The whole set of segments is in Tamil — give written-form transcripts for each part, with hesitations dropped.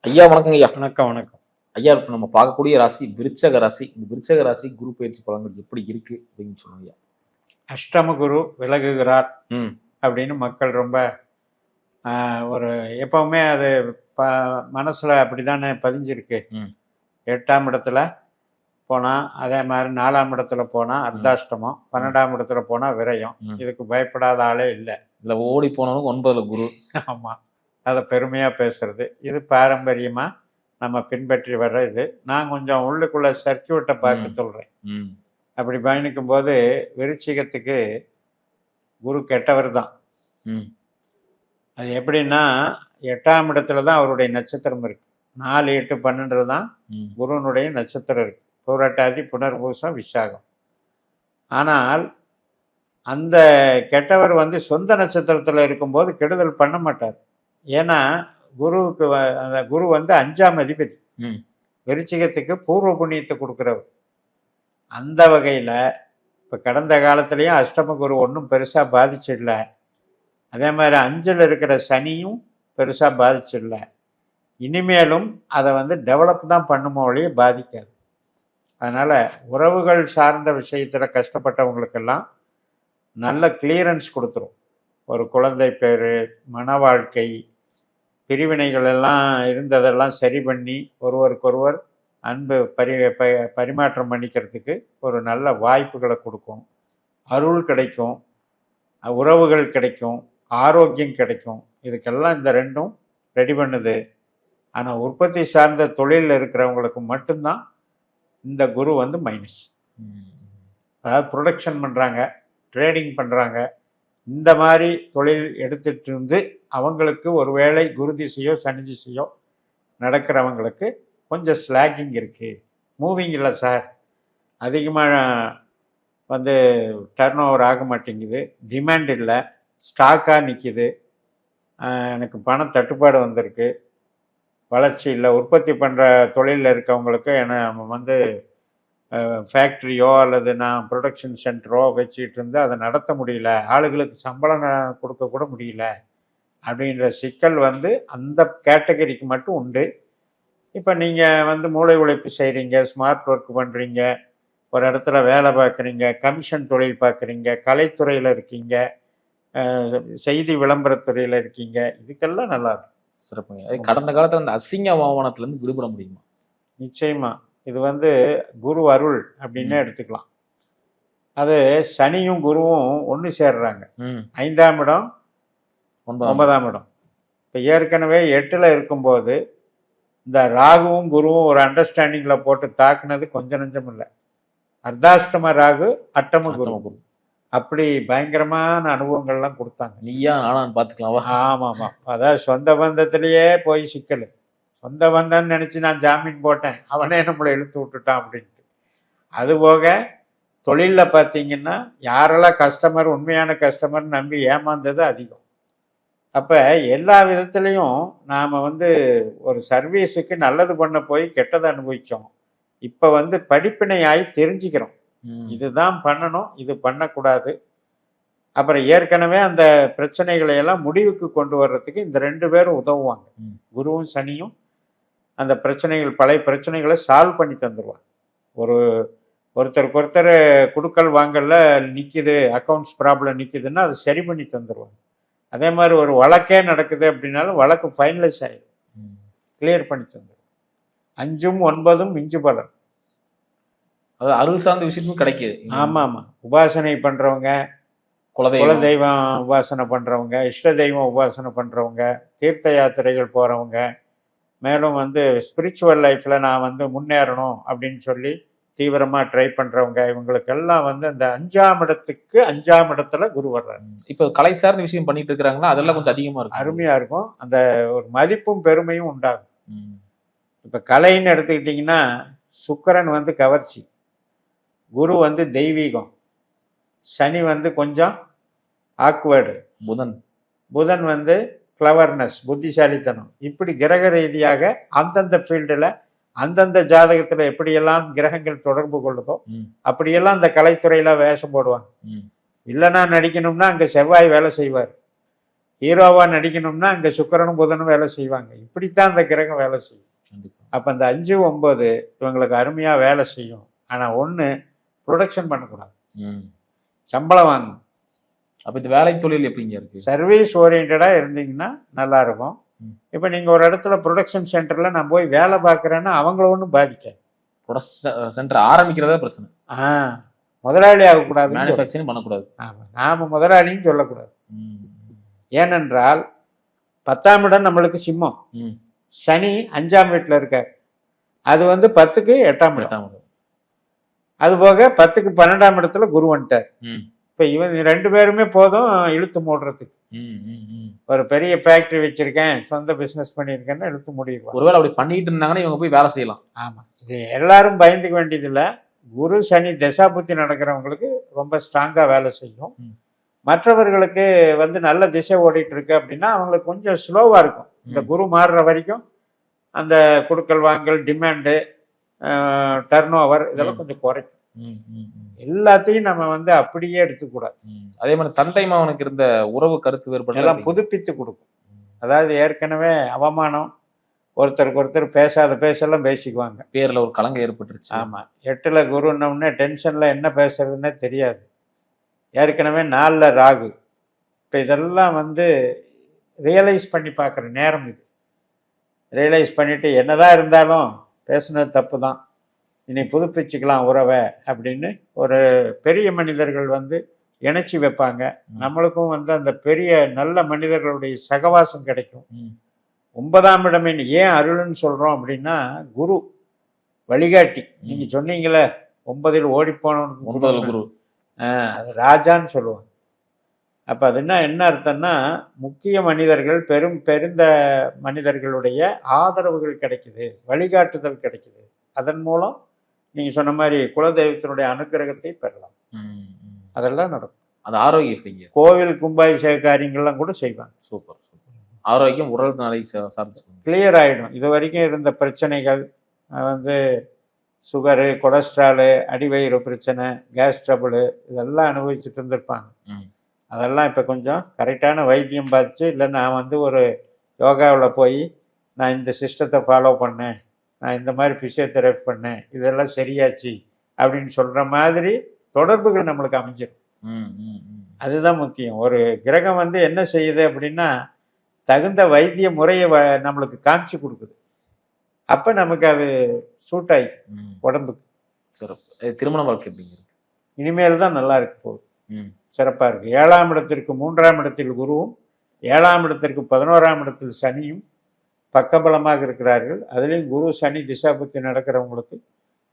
ஐயா வணக்கங்க ஐயா. வணக்கம் வணக்கம். ஐயா இப்ப நம்ம பார்க்கக்கூடிய ராசி விருச்சக ராசி. இந்த விருச்சக ராசி குரு பயிற்சி பலன்கள் எப்படி இருக்கு அப்படின்னு சொல்லுங்க ஐயா. அஷ்டம குரு விலகுகிறார் ம். அப்படின்னு மக்கள் ரொம்ப ஒரு எப்பவுமே அது ப மனசுல அப்படிதானே பதிஞ்சிருக்கு. ம். 8ஆம் இடத்துல போனா, அதே மாதிரி 4ஆம் இடத்துல போனா அர்த்தாஷ்டமம், 12ஆம் இடத்துல போனா விரயம். ம். இதுக்கு பயப்படாத ஆளே இல்லை. இல்ல ஓடி போனவனுக்கு 9ல குரு. ஆமா. அதை பெருமையா பேசுறது. இது பாரம்பரியமா நம்ம பின்பற்றி வர்ற இது. நான் கொஞ்சம் உள்ளுக்குள்ள சர்க்கியூட்டை பார்க்க சொல்றேன். ம். அப்படி பயணிக்கும் போது விருச்சிகத்துக்கு குரு கெட்டவர் தான். ம். அது எப்படின்னா 8ஆம் இடத்துல தான் அவருடைய நட்சத்திரம் இருக்கு. 4, 8, 12 தான் ம். குருனுடைய நட்சத்திரம் இருக்கு. பூரட்டாதி, புனர்பூசம், விசாகம். ஆனால் அந்த கெட்டவர் வந்து சொந்த நட்சத்திரத்தில் இருக்கும்போது கெடுதல் பண்ண மாட்டார். ஏன்னா குருவுக்கு அந்த குரு வந்து 5ஆம் அதிபதி. ம். விருச்சிகத்துக்கு பூர்வ புண்ணியத்தை கொடுக்குறவர். அந்த வகையில் இப்போ கடந்த காலத்துலேயும் அஷ்டம குரு ஒன்றும் பெருசாக பாதிச்சிடல. அதே மாதிரி 5ல் இருக்கிற சனியும் பெருசாக பாதிச்சிடல. இனிமேலும் அதை வந்து டெவலப் தான் பண்ணுமோ ஒழிய பாதிக்காது. அதனால் உறவுகள் சார்ந்த விஷயத்தில் கஷ்டப்பட்டவங்களுக்கெல்லாம் நல்ல கிளியரன்ஸ் கொடுத்துரும். ஒரு குழந்தை பேர், மன வாழ்க்கை, பிரிவினைகள் எல்லாம் இருந்ததெல்லாம் சரி பண்ணி ஒருவருக்கொருவர் அன்பு பரிமாற்றம் பண்ணிக்கிறதுக்கு ஒரு நல்ல வாய்ப்புகளை கொடுக்கும். அருள் கிடைக்கும், உறவுகள் கிடைக்கும், ஆரோக்கியம் கிடைக்கும். இதுக்கெல்லாம் இந்த ரெண்டும் ரெடி பண்ணுது. ஆனால் உற்பத்தி சார்ந்த தொழிலில் இருக்கிறவங்களுக்கு மட்டும்தான் இந்த குரு வந்து மைனஸ். அதாவது ப்ரொடக்ஷன் பண்ணுறாங்க, ட்ரேடிங் பண்ணுறாங்க, இந்த மாதிரி தொழில் எடுத்துகிட்டு இருந்து அவங்களுக்கு ஒருவேளை குரு திசையோ சனி திசையோ நடக்கிறவங்களுக்கு கொஞ்சம் ஸ்லாக்கிங் இருக்குது. மூவிங் இல்லை சார், அதிகமாக வந்து டர்ன் ஓவர் ஆக மாட்டேங்குது, டிமாண்ட் இல்லை, ஸ்டாக்காக நிற்கிது, எனக்கு பண தட்டுப்பாடு வந்திருக்கு, வளர்ச்சி இல்லை. உற்பத்தி பண்ணுற தொழிலில் இருக்கவங்களுக்கு நம்ம வந்து ஃபேக்ட்ரியோ அல்லது நான் ப்ரொடக்ஷன் சென்டரோ வச்சுட்டு இருந்து அதை நடத்த முடியல, ஆளுகளுக்கு சம்பளம் கொடுக்க கூட முடியல அப்படின்ற சிக்கல் வந்து அந்த கேட்டகரிக்கு மட்டும் உண்டு. இப்போ நீங்கள் வந்து மூளை உழைப்பு செய்கிறீங்க, ஸ்மார்ட் ஒர்க் பண்ணுறீங்க, ஒரு இடத்துல வேலை பார்க்குறீங்க, கமிஷன் தொழில் பார்க்குறீங்க, கலைத்துறையில் இருக்கீங்க, செய்தி விளம்பரத்துறையில் இருக்கீங்க, இதுக்கெல்லாம் நல்லா இருக்கும். சிறப்புங்க. கடந்த காலத்தில் அந்த அசிங்க வாகனத்துலேருந்து விடுபட முடியுமா? நிச்சயமா. இது வந்து குரு அருள் அப்படின்னு எடுத்துக்கலாம். அது சனியும் குருவும் ஒன்று சேர்றாங்க. 5ஆம் இடம், 9ஆம் இடம். இப்போ ஏற்கனவே 8ல் இருக்கும்போது இந்த ராகுவும் குருவும் ஒரு அண்டர்ஸ்டாண்டிங்கில் போட்டு தாக்குனது கொஞ்சம் நஞ்சம் இல்லை. அர்த்தாஷ்டம ராகு, அட்டம குரு, அப்படி பயங்கரமான அனுபவங்கள்லாம் கொடுத்தாங்க. நீயா நானான்னு பார்த்துக்கலாமா? ஆமாம். அதாவது சொந்த பந்தத்திலேயே போய் சிக்கல். சொந்த பந்தம்னு நினச்சி நான் ஜாமீன் போட்டேன், அவனே நம்மளை இழுத்து விட்டுட்டான் அப்படின்ட்டு. அதுபோக தொழிலில் பார்த்தீங்கன்னா யாரெல்லாம் கஸ்டமர், உண்மையான கஸ்டமர்னு நம்பி ஏமாந்தது அதிகம். அப்போ எல்லா விதத்துலேயும் நாம் வந்து ஒரு சர்வீஸுக்கு நல்லது பண்ண போய் கெட்டதை அனுபவித்தோம். இப்போ வந்து படிப்பினை ஆகி தெரிஞ்சுக்கிறோம், இதுதான் பண்ணணும், இது பண்ணக்கூடாது. அப்புறம் ஏற்கனவே அந்த பிரச்சனைகளை எல்லாம் முடிவுக்கு கொண்டு வர்றதுக்கு இந்த 2 பேரும் உதவுவாங்க. குருவும் சனியும் அந்த பிரச்சனைகள், பழைய பிரச்சனைகளை சால்வ் பண்ணி தந்துடுவாங்க. ஒருத்தருக்கு ஒருத்தர் குடுக்கல் வாங்கல நிற்கிது, அக்கௌண்ட்ஸ் ப்ராப்ளம் நிற்கிதுன்னா அது சரி பண்ணி தந்துடுவாங்க. அதே மாதிரி ஒரு வழக்கே நடக்குது அப்படின்னாலும் வழக்கு ஃபைனலைஸ் ஆகிடும், கிளியர் பண்ணி தந்துடும். 5ம் 9ம் மிஞ்சு பலன். அது அருள் சார்ந்த விஷயமும் கிடைக்குது. ஆமாம். உபாசனை பண்ணுறவங்க, குலதெய்வம் உபாசனை பண்ணுறவங்க, இஷ்ட தெய்வம் உபாசனை பண்ணுறவங்க, தீர்த்த யாத்திரைகள் போகிறவங்க, மேலும் வந்து ஸ்பிரிச்சுவல் லைஃப்பில் நான் வந்து முன்னேறணும் அப்படின்னு சொல்லி தீவிரமாக ட்ரை பண்ணுறவங்க, இவங்களுக்கெல்லாம் வந்து அந்த 5ஆம் இடத்துக்கு 5ஆம் இடத்துல குரு வர்றாரு. இப்போ கலை சார்ந்த விஷயம் பண்ணிட்டு இருக்கிறாங்களா, அதெல்லாம் கொஞ்சம் அதிகமாக இருக்கும், அருமையாக இருக்கும். அந்த ஒரு மதிப்பும் பெருமையும் உண்டாகும். இப்போ கலைன்னு எடுத்துக்கிட்டிங்கன்னா சுக்கிரன் வந்து கவர்ச்சி, குரு வந்து தெய்வீகம், சனி வந்து கொஞ்சம் ஆக்வர்டு, புதன் வந்து கிளவர்னஸ், புத்திசாலித்தனம். இப்படி கிரக ரீதியாக அந்தந்த ஃபீல்டில் அந்தந்த ஜாதகத்தில் எப்படியெல்லாம் கிரகங்கள் தொடர்பு கொள்ளுதோ அப்படியெல்லாம் அந்த கலைத்துறையில் வேஷம் போடுவாங்க. இல்லைன்னா நடிக்கணும்னா அங்கே செவ்வாய் வேலை செய்வார். ஹீரோவா நடிக்கணும்னா அங்க சுக்கிரனும் புதனும் வேலை செய்வாங்க. இப்படித்தான் அந்த கிரகம் வேலை செய்யும். கண்டிப்பா. அப்ப அந்த 5, 9 இவங்களுக்கு அருமையா வேலை செய்யும். ஆனா ஒண்ணு, ப்ரொடக்ஷன் பண்ணக்கூடாது. ம். சம்பளம் வாங்கணும். அப்ப இந்த வேலை தொழில் எப்படிங்க இருக்கு? சர்வீஸ் ஓரியன்டா இருந்தீங்கன்னா நல்லா இருக்கும். ம். இப்ப நீங்க ஒரு இடத்துல ப்ரொடக்ஷன் சென்டர்ல நான் போய் வேலை பார்க்கறேன்னா அவங்கள ஒன்றும் பாதிக்காது. ப்ரொடக்ஷன் சென்டர் ஆரம்பிக்கிறதே பிரச்சனை. முதலாளி ஆகக்கூடாது. மேனுஃபேக்சரிங் பண்ணக்கூடாது. ஆமா, நாம முதலாளின்னு சொல்லக்கூடாது. ம். ஏனென்றால் 10ஆம் இடம் நம்மளுக்கு சிம்மம். ம். சனி 5ஆம் வீட்டுல இருக்கார். அது வந்து 10க்கு 8ஆம் இடம். 8ஆம் இடம். அது போக 10க்கு 12ஆம் இடத்துல குரு வந்துட்டார். ம். இப்ப இவங்க 2 பேருமே போதும் இழுத்து மூடுறதுக்கு. ம். ம். ம். ஒரு பெரிய ஃபேக்டரி வச்சிருக்கேன், சொந்த பிசினஸ் பண்ணியிருக்கேன்னு இழுத்து முடியுவாங்க. ஒருவேளை அப்படி பண்ணிட்டு இருந்தாங்கன்னா இவங்க போய் வேலை செய்யலாம். ஆமா, இது எல்லாரும் பயந்துக்க வேண்டியதில்ல. குரு சனி தசாபுத்தி நடக்கிறவங்களுக்கு ரொம்ப ஸ்ட்ராங்கா வேலை செய்யும். ம். மற்றவர்களுக்கு வந்து நல்ல திசை ஓடிட்டு இருக்கு அப்படின்னா அவங்களுக்கு கொஞ்சம் ஸ்லோவா இருக்கும். இந்த குரு மாறுற வரைக்கும் அந்த கொடுக்கல் வாங்கல், டிமாண்டு, டர்ன் ஓவர் இதெல்லாம் கொஞ்சம் குறைக்கும். ம். ம். ம். எல்லாத்தையும் நம்ம வந்து அப்படியே எடுத்துக்கூடாது. ம். அதே மாதிரி தந்தை மகனுக்கு இருந்த உறவு கருத்து வேறுபாடு எல்லாம் புதுப்பித்து கொடுக்கும். அதாவது ஏற்கனவே அவமானம், ஒருத்தருக்கு ஒருத்தர் பேசாத பேசலாம் பேசிக்குவாங்க. பேர்ல ஒரு கலங்கம் ஏற்பட்டுருச்சு. ஆமா, 8ல் குருன்னொடனே டென்ஷன்ல என்ன பேசுறதுன்னே தெரியாது. ஏற்கனவே 4ல் ராகு. இப்போ இதெல்லாம் வந்து ரியலைஸ் பண்ணி பார்க்குற நேரம் இது. ரியலைஸ் பண்ணிட்டு என்னதான் இருந்தாலும் பேசுனது தப்பு தான், இனி புதுப்பிச்சுக்கலாம் உறவை அப்படின்னு ஒரு பெரிய மனிதர்கள் வந்து இணைச்சி வைப்பாங்க. நம்மளுக்கும் வந்து அந்த பெரிய நல்ல மனிதர்களுடைய சகவாசம் கிடைக்கும். ம். 9ஆம் இடம் ஏன் அருள்னு சொல்றோம் அப்படின்னா குரு வழிகாட்டி. நீங்க சொன்னீங்களே 9ல் ஓடி போனவனுக்கு 9ல் குரு. அது ராஜான்னு சொல்லுவாங்க. அப்ப அதுன்னா என்ன அர்த்தம்னா முக்கிய மனிதர்கள், பெருந்த மனிதர்களுடைய ஆதரவுகள் கிடைக்குது, வழிகாட்டுதல் கிடைக்குது. அதன் மூலம் நீங்க சொன்ன மாதிரி குலதெய்வத்தினுடைய அனுக்கிரகத்தை பெறலாம். ம். ம். அதெல்லாம் நடக்கும். அது ஆரோக்கியம் எப்படிங்க? கோவில் கும்பாபிஷேக காரியங்கள்லாம் கூட செய்வாங்க. Super super. ஆரோக்கியம் உடல் நாளை சார்ந்து கிளியர் ஆகிடும். இது வரைக்கும் இருந்த பிரச்சனைகள் வந்து சுகரு, கொலஸ்ட்ராலு, அடிவயிறு பிரச்சனை, கேஸ் ட்ரபிள் இதெல்லாம் அனுபவிச்சுட்டு இருந்திருப்பாங்க. ம். அதெல்லாம் இப்போ கொஞ்சம் கரெக்டான வைத்தியம் பார்த்துச்சு. இல்லை நான் வந்து ஒரு யோகாவில் போய் நான் இந்த சிஸ்டத்தை ஃபாலோ பண்ணேன், நான் இந்த மாதிரி ஃபிசியோதெரப்பி பண்ணேன், இதெல்லாம் சரியாச்சு அப்படின்னு சொல்கிற மாதிரி தொடர்புகள் நம்மளுக்கு அமைஞ்சிடும். ம். ம். ம். அதுதான் முக்கியம். ஒரு கிரகம் வந்து என்ன செய்யுது அப்படின்னா தகுந்த வைத்திய முறையை நம்மளுக்கு காமிச்சு கொடுக்குது. அப்போ நமக்கு அது சூட் ஆயிடுது ம். உடம்புக்கு. சிறப்பு. திருமண வாழ்க்கை எப்படிங்க இருக்கு? இனிமேல் தான் நல்லா இருக்கு போகுது. ம். சிறப்பாக இருக்குது. 7ஆம் இடத்திற்கு 3ஆம் இடத்தில் குருவும், 7ஆம் இடத்திற்கு 11ஆம் இடத்தில் சனியும் பக்கபலமாக இருக்கிறார்கள். அதுலேயும் குரு சனி திசாபுத்தி நடக்கிறவங்களுக்கு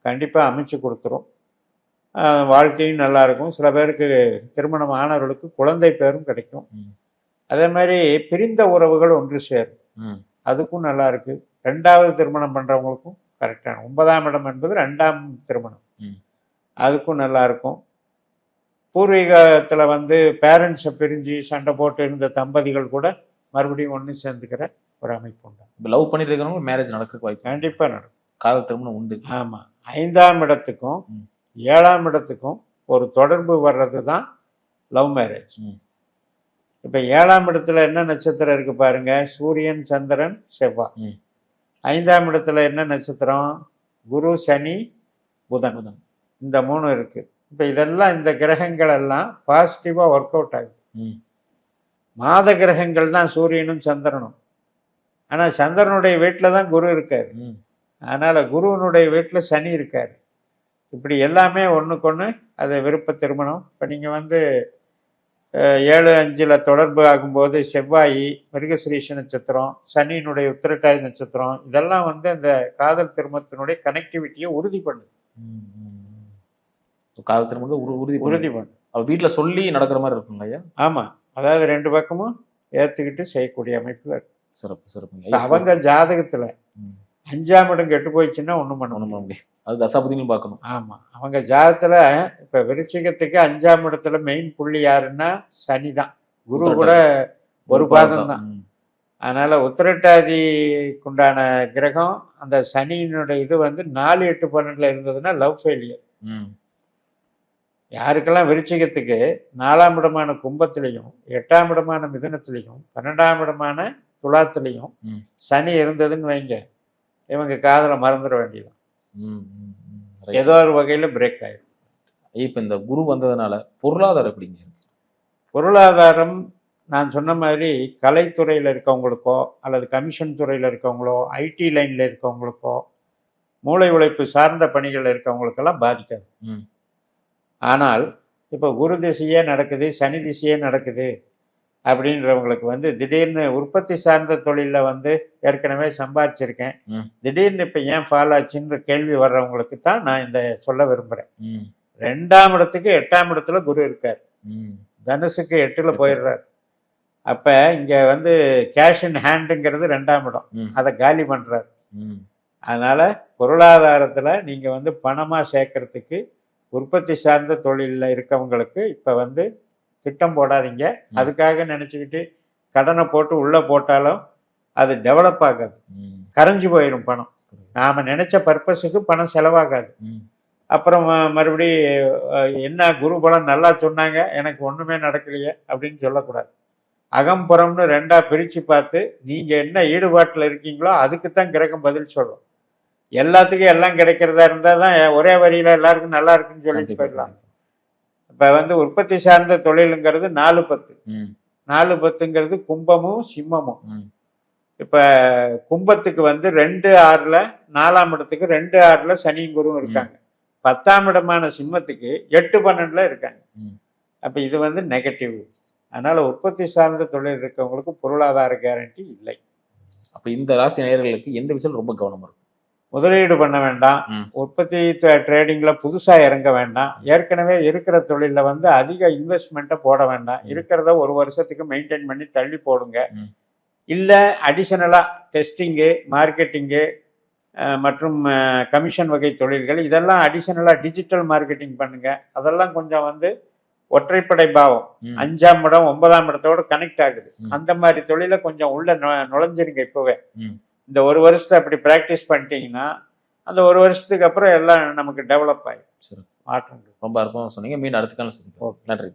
கண்டிப்பாக அமைச்சு கொடுத்துரும். வாழ்க்கையும் நல்லாயிருக்கும். சில பேருக்கு திருமணம் ஆனவர்களுக்கு குழந்தை பேரும் கிடைக்கும். ம். அதே மாதிரி பிரிந்த உறவுகள் ஒன்று சேரும். ம். அதுக்கும் நல்லா இருக்கு. 2வது திருமணம் பண்ணுறவங்களுக்கும் கரெக்டான 9ஆம் இடம் என்பது 2ஆம் திருமணம். ம். அதுக்கும் நல்லா இருக்கும். பூர்வீகத்தில் வந்து பேரண்ட்ஸை பிரிஞ்சு சண்டை போட்டு இருந்த தம்பதிகள் கூட மறுபடியும் ஒன்று சேர்ந்துக்கிற ஒரு அமைப்பு உண்டு. இப்போ லவ் பண்ணிட்டு இருக்கிறவங்க மேரேஜ் நடக்கிறதுக்கு வாய்ப்பு கண்டிப்பாக நடக்கும். காதல் திருமணம் உண்டு. ஆமாம், 5ஆம் இடத்துக்கும் 7ஆம் இடத்துக்கும் ஒரு தொடர்பு வர்றது தான் லவ் மேரேஜ். ம். இப்போ 7ஆம் இடத்துல என்ன நட்சத்திரம் இருக்கு பாருங்க, சூரியன், சந்திரன், செவ்வாய். ம். 5ஆம் இடத்துல என்ன நட்சத்திரம், குரு, சனி, புதன். இந்த 3 இருக்கு. இப்போ இதெல்லாம் இந்த கிரகங்கள் எல்லாம் பாசிட்டிவாக ஒர்க் அவுட் ஆகுது. ம். மாத கிரகங்கள் தான் சூரியனும் சந்திரனும். ஆனால் சந்திரனுடைய வீட்டில் தான் குரு இருக்கார். ம். அதனால் குருவனுடைய வீட்டில் சனி இருக்கார். இப்படி எல்லாமே ஒன்றுக்கொன்று அது விருப்ப திருமணம். இப்போ நீங்கள் வந்து 7-5ல் தொடர்பு ஆகும்போது செவ்வாய் மிருகசிரீஷ நட்சத்திரம், சனியினுடைய உத்திரட்டாதி நட்சத்திரம், இதெல்லாம் வந்து அந்த காதல் திருமணத்தினுடைய கனெக்டிவிட்டியை உறுதி பண்ணுது. ம். ம். காதல் திருமணம் உறுதி பண்ணும். அவள் வீட்டில் சொல்லி நடக்கிற மாதிரி இருக்குங்க ஐயா? ஆமாம், அதாவது 2 பக்கமும் ஏற்றுக்கிட்டு செய்யக்கூடிய அமைப்பில் இருக்கு. சிறப்பு சிறப்புங்க. அவங்க ஜாதகத்தில் 5ஆம் இடம் கெட்டு போயிடுச்சுன்னா ஒன்றும் பண்ண முடியும். அது தசாபதியும் பார்க்கணும். ஆமாம், அவங்க ஜாதகத்தில் இப்போ விருச்சிகத்துக்கு 5ஆம் இடத்துல மெயின் புள்ளி யாருன்னா சனி தான். குரு கூட ஒரு பாதம் தான். அதனால் உத்திரட்டாதிக்குண்டான கிரகம் அந்த சனியினுடைய இது வந்து 4, 8, 12 இருந்ததுன்னா லவ் ஃபெயிலியர். யாருக்கெல்லாம் விருச்சிகத்துக்கு 4ஆம் இடமான கும்பத்திலையும் 8ஆம் இடமான மிதுனத்திலையும் 12ஆம் இடமான துலாத்திலையும் ம். சனி இருந்ததுன்னு வைங்க, இவங்க காதலை மறந்துட வேண்டியது. ம், ம், ம். Right. ஏதோ ஒரு வகையில பிரேக் ஆயிடும். இப்ப இந்த குரு வந்ததுனால பொருளாதாரம் எப்படிங்க இருக்கு? பொருளாதாரம் நான் சொன்ன மாதிரி கலைத்துறையில் இருக்கவங்களுக்கோ அல்லது கமிஷன் துறையில் இருக்கவங்களோ ஐடி லைனில் இருக்கவங்களுக்கோ மூளை உழைப்பு சார்ந்த பணிகள் இருக்கவங்களுக்கெல்லாம் பாதிக்காது. ம். ஆனால் இப்போ குரு திசையே நடக்குது, சனி திசையே நடக்குது அப்படின்றவங்களுக்கு வந்து திடீர்னு உற்பத்தி சார்ந்த தொழிலில் வந்து ஏற்கனவே சம்பாதிச்சிருக்கேன், ம். திடீர்னு இப்போ ஏன் ஃபால் ஆச்சுன்ற கேள்வி வர்றவங்களுக்கு தான் நான் இந்த சொல்ல விரும்புகிறேன். ம், 2ஆம் இடத்துக்கு 8ஆம் இடத்துல குரு இருக்கார், ம், தனுசுக்கு 8ல் போயிடுறார். அப்போ இங்கே வந்து கேஷ் இன் ஹேண்டுங்கிறது 2ஆம் இடம், ம், அதை காலி பண்ணுறார். ம். அதனால் பொருளாதாரத்தில் நீங்கள் வந்து பணமாக சேர்க்கறதுக்கு உற்பத்தி சார்ந்த தொழிலில் இருக்கவங்களுக்கு இப்போ வந்து திட்டம் போடாதீங்க. அதுக்காக நினச்சிக்கிட்டு கடனை போட்டு உள்ளே போட்டாலும் அது டெவலப் ஆகாது, ம். கரைஞ்சி போயிடும் பணம். நாம் நினச்ச பர்பஸுக்கு பணம் செலவாகாது. ம். அப்புறம் மறுபடி என்ன குரு பலம் நல்லா சொன்னாங்க, எனக்கு ஒன்றுமே நடக்கலையே அப்படின்னு சொல்லக்கூடாது. அகம்புறம்னு 2ஆ பிரித்து பார்த்து நீங்கள் என்ன ஈடுபாட்டில் இருக்கீங்களோ அதுக்கு தான் கிரகம் பதில் சொல்லும். எல்லாத்துக்கும் எல்லாம் கிடைக்கிறதா இருந்தால் தான் ஒரே வரியில் எல்லாருக்கும் நல்லா இருக்குன்னு சொல்லிட்டு போயிடலாம். இப்போ வந்து உற்பத்தி சார்ந்த தொழிலுங்கிறது 4-10. ம், 4-10ங்கிறது கும்பமும் சிம்மமும். ம். இப்போ கும்பத்துக்கு வந்து 2-6ல் 4ஆம் இடத்துக்கு 2-6ல் சனியும் குருவும் இருக்காங்க. 10ஆம் இடமான சிம்மத்துக்கு 8-12ல் இருக்காங்க. ம். அப்போ இது வந்து நெகட்டிவ். அதனால் உற்பத்தி சார்ந்த தொழில் இருக்கவங்களுக்கு பொருளாதார கேரண்டி இல்லை. அப்ப இந்த ராசி நேயர்களுக்கு எந்த விஷயம் ரொம்ப கவனமா இருக்கும்? முதலீடு பண்ண வேண்டாம், ம். உற்பத்தி ட்ரேடிங்கில் புதுசாக இறங்க வேண்டாம், ஏற்கனவே இருக்கிற தொழிலில் வந்து அதிக இன்வெஸ்ட்மெண்ட்டை போட வேண்டாம். இருக்கிறத ஒரு வருஷத்துக்கு மெயின்டைன் பண்ணி தள்ளி போடுங்க. ம். இல்லை அடிஷனலாக டெஸ்டிங்கு, மார்க்கெட்டிங்கு மற்றும் கமிஷன் வகை தொழில்கள் இதெல்லாம் அடிஷனலாக டிஜிட்டல் மார்க்கெட்டிங் பண்ணுங்கள். அதெல்லாம் கொஞ்சம் வந்து ஒற்றைப்படை பாவம், ம். 5ஆம் இடம் 9ஆம் இடத்தோட கனெக்ட் ஆகுது. ம். அந்த மாதிரி தொழிலை கொஞ்சம் உள்ள நுழைஞ்சிருங்க இப்போவே. ம். இந்த ஒரு வருஷத்தை அப்படி ப்ராக்டிஸ் பண்ணிட்டீங்கன்னா அந்த ஒரு வருஷத்துக்கு அப்புறம் எல்லாம் நமக்கு டெவலப் ஆகிடும். சரி, மாற்றம். ரொம்ப அற்புதமா சொன்னீங்க. மீண்டும் அடுத்த காலம் சந்திப்போம். நன்றி.